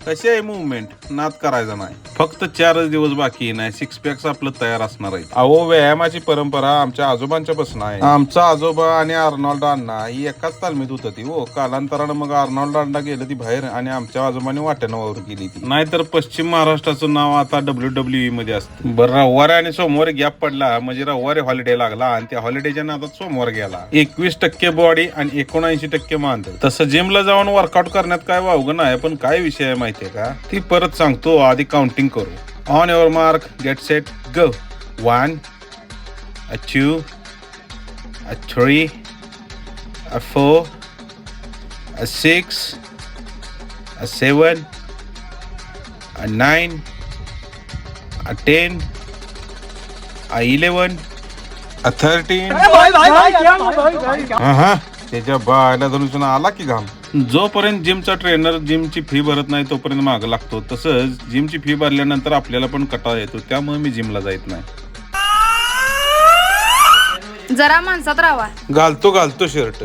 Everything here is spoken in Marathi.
कशी आहे मुवमेंट? नाद करायचा नाही. फक्त 4च दिवस बाकी नाही, 6 पॅक्स आपलं तयार असणार आहे. अहो, व्यायामाची परंपरा आमच्या आजोबांच्या पासून आहे. आमचा आजोबा आणि अर्नॉल्ड अण्णा ही एकाच तालमीत होत ती. हो, कालांतरानं मग अर्नॉल्ड अण्णा गेलं ती बाहेर आणि आमच्या आजोबांनी वाट्यानं वावर केली ती. नाहीतर पश्चिम महाराष्ट्राचं नाव आता WWE मध्ये असतं. बरं, रविवारी आणि सोमवारी गॅप पडला म्हणजे रविवारी हॉलिडे लागला आणि त्या हॉलिडेच्या नादात सोमवार गेला. 21% बॉडी आणि 79% मांद. तसं जिमला जाऊन वर्कआउट करण्यात काय वावगं नाही, पण काय विषय आहे माहितीये का? ती परत सांगतो, आधी काउंटिंग करू. On your mark, get set, गो. 1, 2, 3, 4, 6, 7, 9, 10, 11, 13. हा, त्याच्या बायला धरून आला की घाम. जोपर्यंत जिमचा ट्रेनर जिमची फी भरत नाही तोपर्यंत माग लागतो. तसंच जिमची फी भरल्यानंतर आपल्याला पण कंटाळा येतो. त्यामुळे मी जिमला जात नाही. जरा माणसात राहा. घालतो शर्ट.